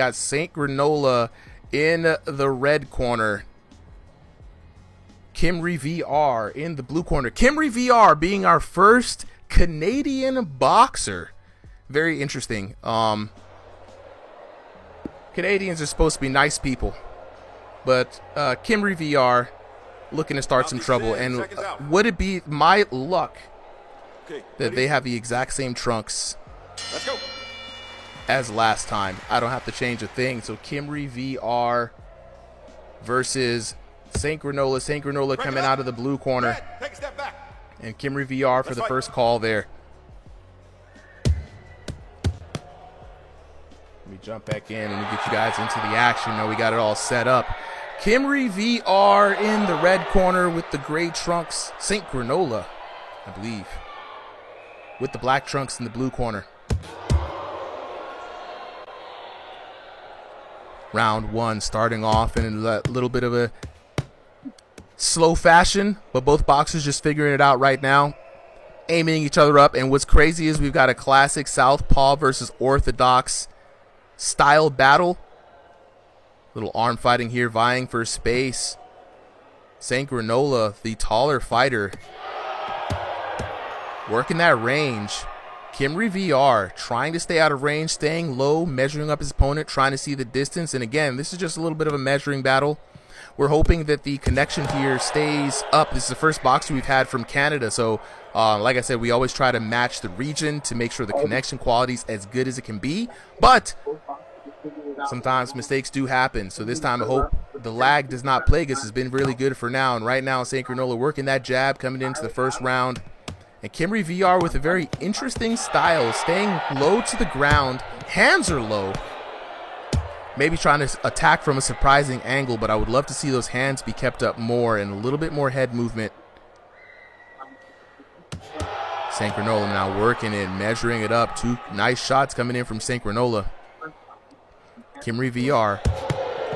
Got Saint Granola in the red corner. CymryVR in the blue corner. CymryVR being our first Canadian boxer. Very interesting. Canadians are supposed to be nice people, but CymryVR looking to start some trouble. And would it be my luck that they have the exact same trunks as last time? I don't have to change a thing. So CymryVR versus Saint Granola. Saint Granola coming out of the blue corner. And CymryVR for the first call there. Let me jump back in and we get you guys into the action. Now we got it all set up. CymryVR in the red corner with the gray trunks. Saint Granola, I believe, with the black trunks in the blue corner. Round one starting off in a little bit of a slow fashion, but both boxers just figuring it out right now, aiming each other up. And what's crazy is we've got a classic southpaw versus orthodox style battle. Little arm fighting here, vying for space. Saint Granola, the taller fighter, working that range. CymryVR trying to stay out of range, staying low, measuring up his opponent, trying to see the distance. And again, this is just a little bit of a measuring battle. We're hoping that the connection here stays up. This is the first boxer we've had from Canada, so like I said, we always try to match the region to make sure the connection quality is as good as it can be, but sometimes mistakes do happen. So this time I hope the lag does not plague us. It's been really good for now, and right now Saint Granola working that jab coming into the first round. And CymryVR with a very interesting style, staying low to the ground, hands are low. Maybe trying to attack from a surprising angle, but I would love to see those hands be kept up more and a little bit more head movement. Saint Granola now working it, measuring it up. Two nice shots coming in from Saint Granola. CymryVR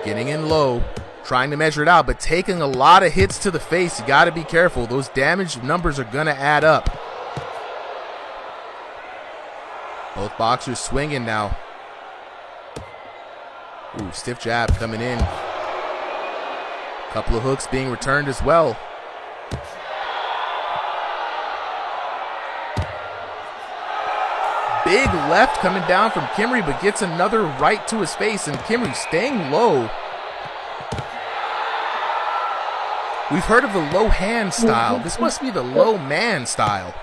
getting in low, trying to measure it out, but taking a lot of hits to the face. You got to be careful. Those damage numbers are going to add up. Both boxers swinging now. Ooh, stiff jab coming in. Couple of hooks being returned as well. Big left coming down from Cymry, but gets another right to his face, and Cymry staying low. We've heard of the low hand style. This must be the low man style.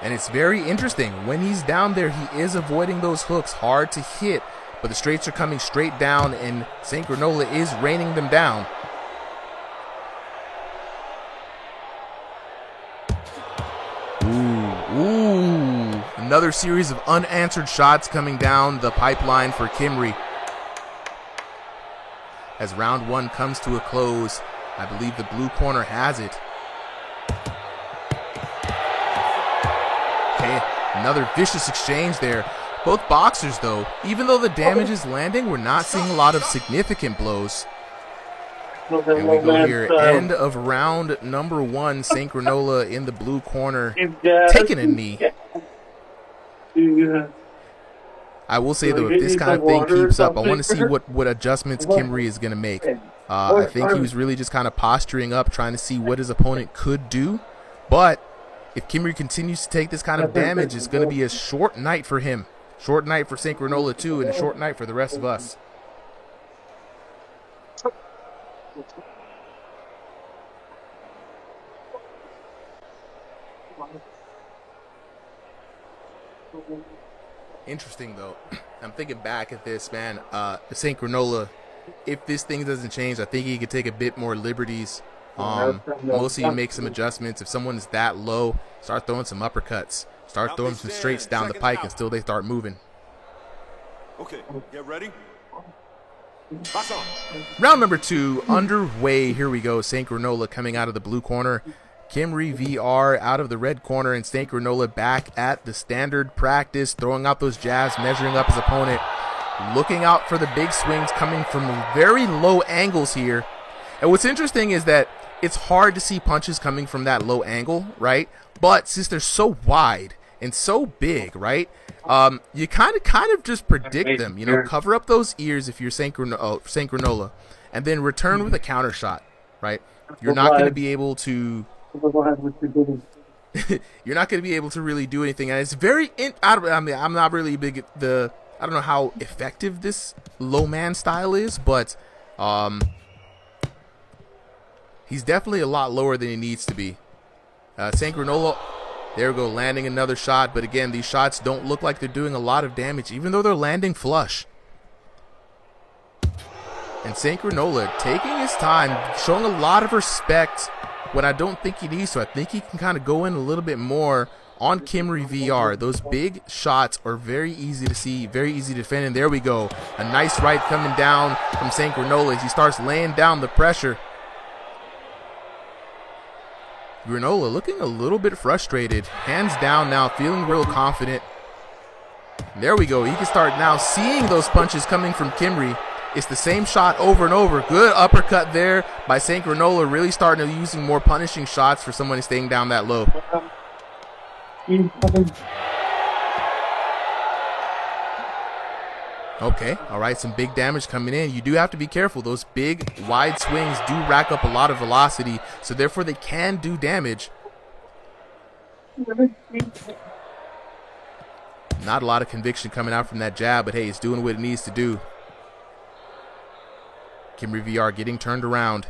And it's very interesting. When he's down there, he is avoiding those hooks, hard to hit, but the straights are coming straight down, and Saint Granola is raining them down. Ooh, another series of unanswered shots coming down the pipeline for Cymry. As round one comes to a close, I believe the blue corner has it. Okay, another vicious exchange there. Both boxers, though, even though the damage is landing, we're not seeing a lot of significant blows. And we go here, end of round number one. Saint Granola in the blue corner, taking a knee. I will say, though, if this kind of thing keeps up, I want to see what adjustments Cymry is going to make. I think he was really just kind of posturing up, trying to see what his opponent could do. But if Cymry continues to take this kind of damage, it's going to be a short night for him. Short night for Saint Granola, too, and a short night for the rest of us. Interesting, though. I'm thinking back at this, man. Saint Granola, if this thing doesn't change, I think he could take a bit more liberties. Mostly make some adjustments. If someone's that low, start throwing some uppercuts. Start throwing some straights down the pike until they start moving. Okay, get ready. Round number two underway. Here we go. Saint Granola coming out of the blue corner. CymryVR out of the red corner, and Saint Granola back at the standard practice, throwing out those jabs, measuring up his opponent, looking out for the big swings coming from very low angles here. And what's interesting is that it's hard to see punches coming from that low angle, right? But since they're so wide and so big, right, You kind of just predict them. You know, cover up those ears if you're Granola, and then return with a counter shot. Right? You're not going to be able to. You're not going to be able to really do anything, and it's very. I'm not really big at the. I don't know how effective this low man style is, but he's definitely a lot lower than he needs to be. Granola, there we go, landing another shot, but again, these shots don't look like they're doing a lot of damage, even though they're landing flush. And Granola taking his time, showing a lot of respect when I don't think he needs to. I think he can kind of go in a little bit more on CymryVR. Those big shots are very easy to see, very easy to defend, and there we go. A nice right coming down from Granola as he starts laying down the pressure. Granola looking a little bit frustrated. Hands down now, feeling real confident. There we go. He can start now seeing those punches coming from Cymry. It's the same shot over and over. Good uppercut there by Granola, really starting to using more punishing shots for someone staying down that low. Okay, all right, some big damage coming in. You do have to be careful. Those big, wide swings do rack up a lot of velocity, so therefore they can do damage. Not a lot of conviction coming out from that jab, but hey, it's doing what it needs to do. CymryVR getting turned around.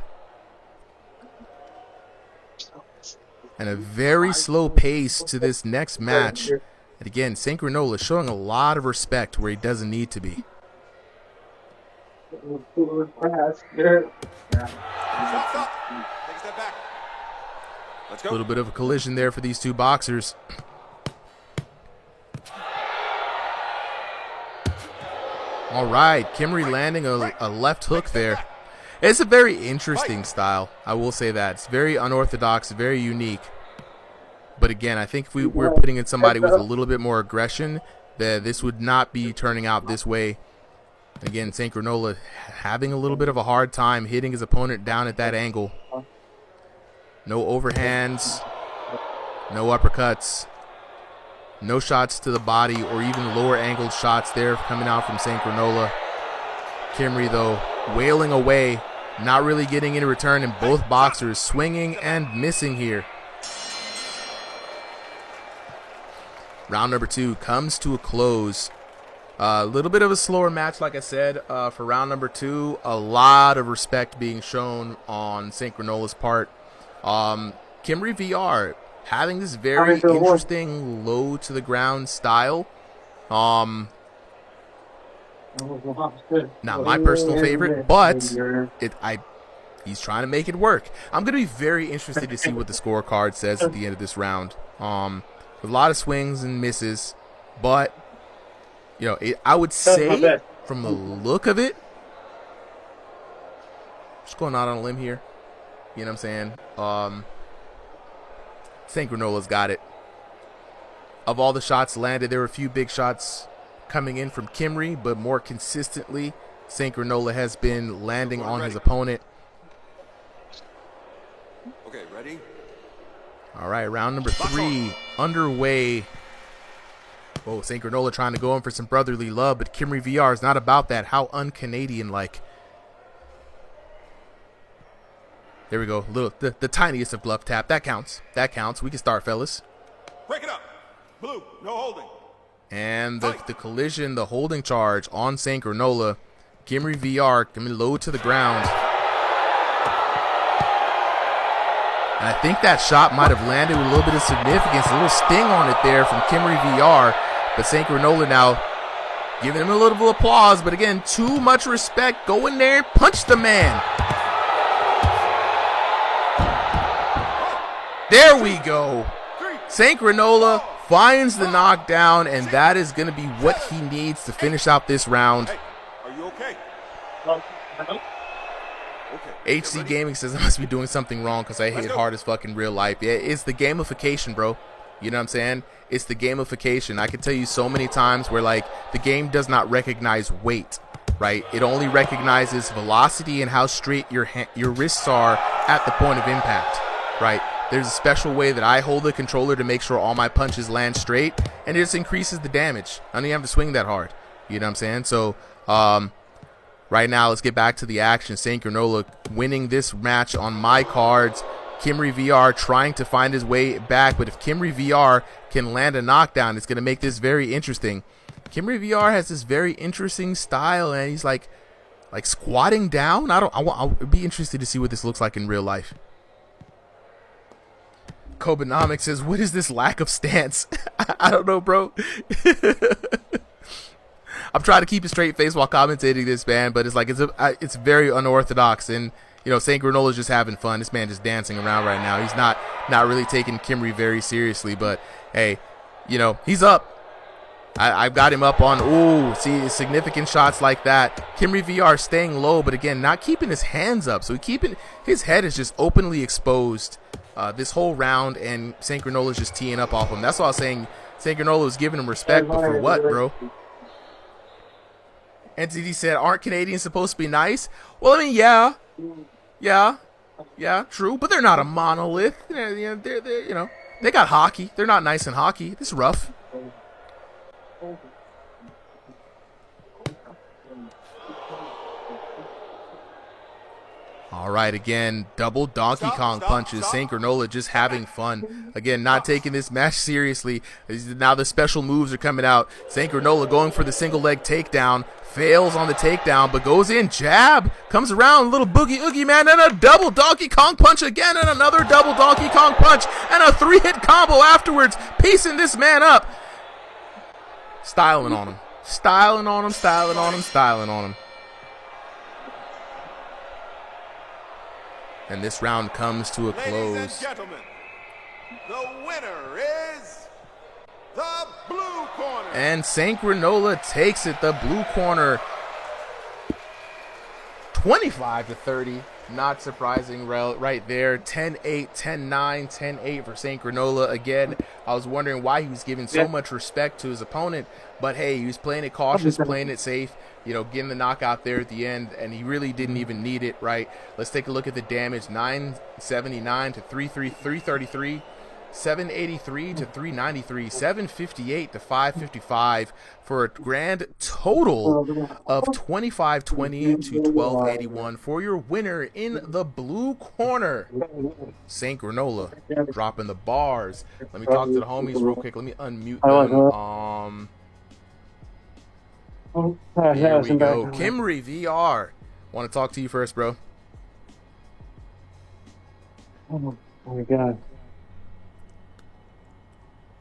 And a very slow pace to this next match. And again, Granola showing a lot of respect where he doesn't need to be. A little bit of a collision there for these two boxers. All right, Cymry landing a left hook there. It's a very interesting style, I will say that. It's very unorthodox, very unique. But again, I think if we were putting in somebody with a little bit more aggression, that this would not be turning out this way. Again, Granola having a little bit of a hard time hitting his opponent down at that angle. No overhands, no uppercuts, no shots to the body or even lower angled shots there coming out from Granola. Cymry, though, wailing away, not really getting any return, and both boxers swinging and missing here. Round number 2 comes to a close. A little bit of a slower match, like I said, for round number 2. A lot of respect being shown on Granola's part. CymryVR having this very interesting low to the ground style. Not my personal favorite, but he's trying to make it work. I'm going to be very interested to see what the scorecard says at the end of this round. With a lot of swings and misses, but you know, I would say from the look of it, just going out on a limb here, you know what I'm saying? Granola's got it. Of all the shots landed, there were a few big shots coming in from Cymry, but more consistently, Granola has been landing on his opponent. Okay, ready? All right, round number 3 underway. Oh, Granola trying to go in for some brotherly love, but CymryVR is not about that. How un-Canadian-like. There we go. The tiniest of glove tap. That counts. That counts. We can start, fellas. Break it up. Blue, no holding. And the collision, the holding charge on Granola. CymryVR coming low to the ground. And I think that shot might have landed with a little bit of significance, a little sting on it there from CymryVR. But Granola now giving him a little applause. But again, too much respect. Go in there, punch the man. There we go. Granola finds the knockdown, and that is going to be what he needs to finish out this round. Hey, are you okay? HC Gaming says I must be doing something wrong because I hit hard as fuck in real life. Yeah, it's the gamification, bro. You know what I'm saying? It's the gamification. I can tell you so many times where, like, the game does not recognize weight, right? It only recognizes velocity and how straight your wrists are at the point of impact, right? There's a special way that I hold the controller to make sure all my punches land straight, and it just increases the damage. I don't even have to swing that hard. You know what I'm saying? So right now, let's get back to the action. St. Granola winning this match on my cards. CymryVR trying to find his way back, but if CymryVR can land a knockdown, it's going to make this very interesting. CymryVR has this very interesting style, and he's like squatting down. I'll be interested to see what this looks like in real life. Kobenomics says, "What is this lack of stance?" I don't know, bro. I'm trying to keep a straight face while commentating this, man, but it's like it's very unorthodox, and you know, St. Granola's just having fun. This man just dancing around right now. He's not really taking Cymry very seriously, but hey, you know, he's up. I've got him up on, see, significant shots like that. CymryVR staying low, but again, not keeping his hands up. So his head is just openly exposed this whole round, and St. Granola's just teeing up off him. That's why I was saying St. Granola was giving him respect, but for what, bro? Entity said, aren't Canadians supposed to be nice? Well, I mean, yeah, true, but they're not a monolith. They're you know, they got hockey. They're not nice in hockey. This is rough. All right, again, double Donkey Kong punches. St. Granola just having fun. Again, not taking this match seriously. Now the special moves are coming out. St. Granola going for the single leg takedown. Fails on the takedown, but goes in. Jab. Comes around. Little boogie oogie man. And a double Donkey Kong punch again. And another double Donkey Kong punch. And a 3-hit combo afterwards. Piecing this man up. Styling on him. Styling on him. Styling on him. Styling on him. And this round comes to a close. Ladies and gentlemen, the winner is the blue corner. And St. Granola takes it, the blue corner. 25-30. Not surprising right there. 10-8, 10-9, 10-8 for St. Granola. Again, I was wondering why he was giving so much respect to his opponent. But hey, he was playing it cautious, playing it safe. You know, getting the knockout there at the end, and he really didn't even need it, right? Let's take a look at the damage. 979 to 333, 783 to 393, 758 to 555 for a grand total of 2520 to 1281 for your winner in the blue corner, St. Granola, dropping the bars. Let me talk to the homies real quick. Let me unmute them. Here we go. CymryVR. Want to talk to you first, bro. Oh my god.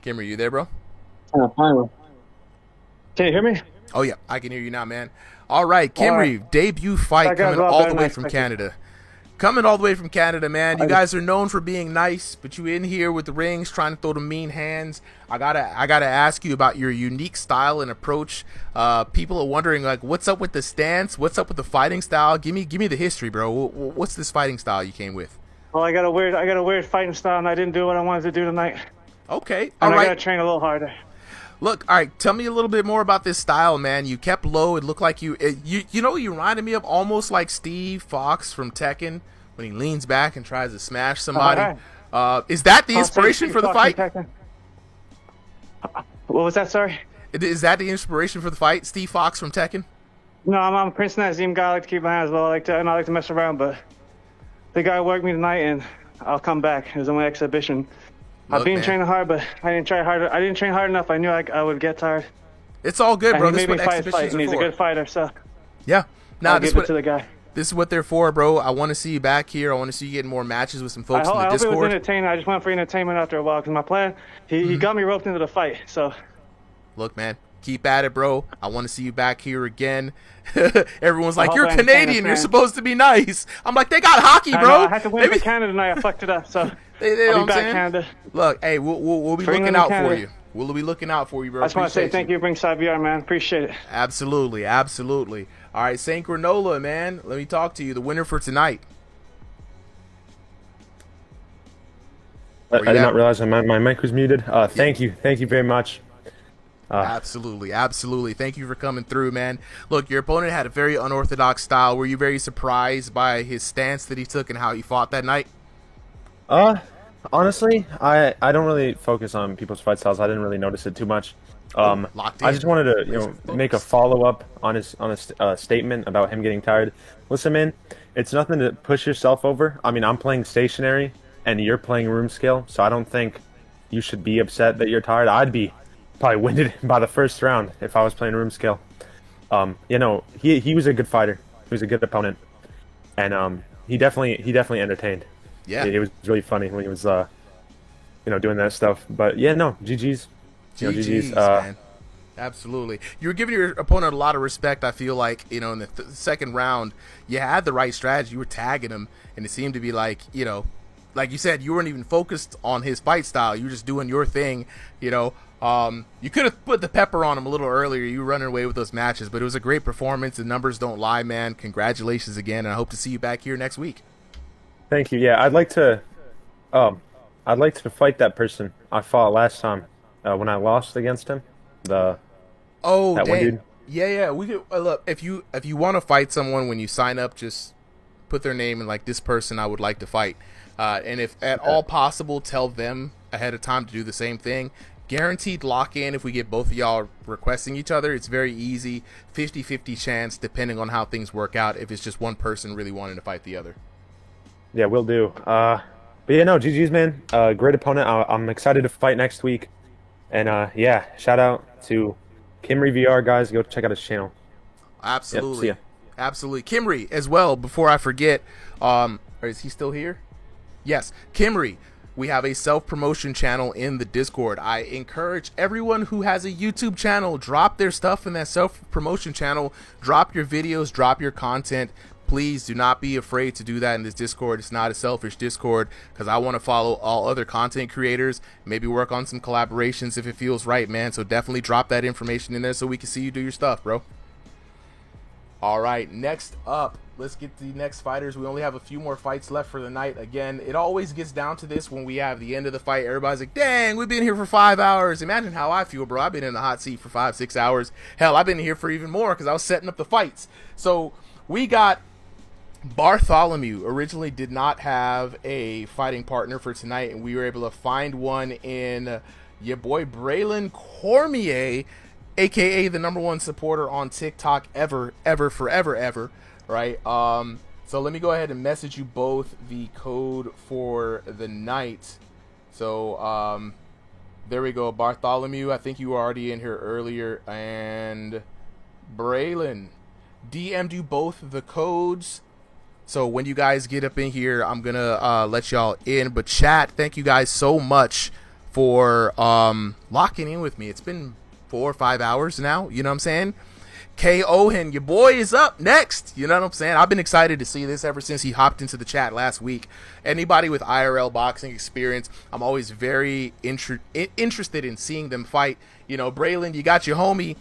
Cymry, you there, bro? Can you hear me? Oh, yeah. I can hear you now, man. All right, Cymry, debut fight coming all the way from Canada. Coming all the way from Canada, man. You guys are known for being nice, but you in here with the rings trying to throw the mean hands. I gotta ask you about your unique style and approach. People are wondering, like, what's up with the stance? What's up with the fighting style? Give me the history, bro. What's this fighting style you came with? Well, I got a weird fighting style, and I didn't do what I wanted to do tonight. Okay, all right. I gotta right. train a little harder. Look, all right, tell me a little bit more about this style, man. You kept low. It looked like you know, you reminded me of almost like Steve Fox from Tekken when he leans back and tries to smash somebody. Right. Is that the inspiration for the fight? What was that, sorry? Is that the inspiration for the fight, Steve Fox from Tekken? No, I'm a Prince Nazim guy. I like to keep my hands low. I like to mess around, but the guy worked me tonight, and I'll come back. It was only exhibition. I've been training hard, but I didn't try harder. I didn't train hard enough. I knew I would get tired. It's all good, bro. And he this is made what me exhibitions fight, and he's are a for. good fighter, so yeah. I'll give it to the guy. This is what they're for, bro. I want to see you back here. I want to see you getting more matches with some folks in the I hope Discord. it was entertaining. I just went for entertainment after a while because my plan, he got me roped into the fight. So, look, man, keep at it, bro. I want to see you back here again. Everyone's like, you're I Canadian. You're supposed to be nice. I'm like, they got hockey, bro. I had to win for Canada tonight. I fucked it up. So, I'll be back, Canada. Look, hey, we'll be looking out for you. We'll be looking out for you, bro. I just want to say thank you, RingsideVR, man. Appreciate it. Absolutely, absolutely. All right, St. Granola, man. Let me talk to you. The winner for tonight. I did not realize my mic was muted. Thank you very much. Absolutely, absolutely. Thank you for coming through, man. Look, your opponent had a very unorthodox style. Were you very surprised by his stance that he took and how he fought that night? Honestly, I don't really focus on people's fight styles. I didn't really notice it too much. Oh, locked I in. just wanted to, Laser make a focus. follow up on his statement about him getting tired. Listen, man, it's nothing to push yourself over. I mean, I'm playing stationary and you're playing room scale, so I don't think you should be upset that you're tired. I'd be probably winded by the first round if I was playing room scale. He was a good fighter. He was a good opponent, and he definitely entertained. Yeah. It was really funny when he was doing that stuff. But yeah, no, GG's. GG's. GG's, man. Absolutely. You were giving your opponent a lot of respect, I feel like, in the second round, you had the right strategy. You were tagging him, and it seemed to be like, like you said, you weren't even focused on his fight style. You were just doing your thing, You could have put the pepper on him a little earlier. You were running away with those matches, but it was a great performance. The numbers don't lie, man. Congratulations again, and I hope to see you back here next week. Thank you. Yeah, I'd like to fight that person I fought last time when I lost against him. Oh, That one dang. dude. Yeah. We could look if you want to fight someone when you sign up, just put their name and like this person I would like to fight, and if at all possible, tell them ahead of time to do the same thing. Guaranteed lock in if we get both of y'all requesting each other. It's very easy, 50-50 chance depending on how things work out. If it's just one person really wanting to fight the other. Yeah, will do. But yeah, no, GG's, man. Great opponent. I'm excited to fight next week. And yeah, shout out to CymryVR, guys. Go check out his channel. Yep, see Absolutely. ya. Absolutely. Kimry, as well, before I forget, or is he still here? Yes. Kimry, we have a self-promotion channel in the Discord. I encourage everyone who has a YouTube channel, drop their stuff in that self-promotion channel. Drop your videos, drop your content. Please do not be afraid to do that in this Discord. It's not a selfish Discord, because I want to follow all other content creators, maybe work on some collaborations if it feels right, man. So definitely drop that information in there so we can see you do your stuff, bro. All right, next up, let's get the next fighters. We only have a few more fights left for the night. Again, it always gets down to this when we have the end of the fight. Everybody's like, dang, we've been here for 5 hours. Imagine how I feel, bro. I've been in the hot seat for 5-6 hours. Hell, I've been here for even more because I was setting up the fights. So we got Bartholomew. Originally did not have a fighting partner for tonight, and we were able to find one in your boy Braylon Cormier, aka the #1 supporter on TikTok ever, forever, right? So let me go ahead and message you both the code for the night. So there we go, Bartholomew. I think you were already in here earlier, and Braylon DM'd you both the codes. So when you guys get up in here, I'm gonna let y'all in. But chat, thank you guys so much for locking in with me. It's been 4 or 5 hours now, you know what I'm saying? K Ohen, your boy is up next, you know what I'm saying? I've been excited to see this ever since he hopped into the chat last week. Anybody with IRL boxing experience, I'm always very interested in seeing them fight. Braylon, you got your homie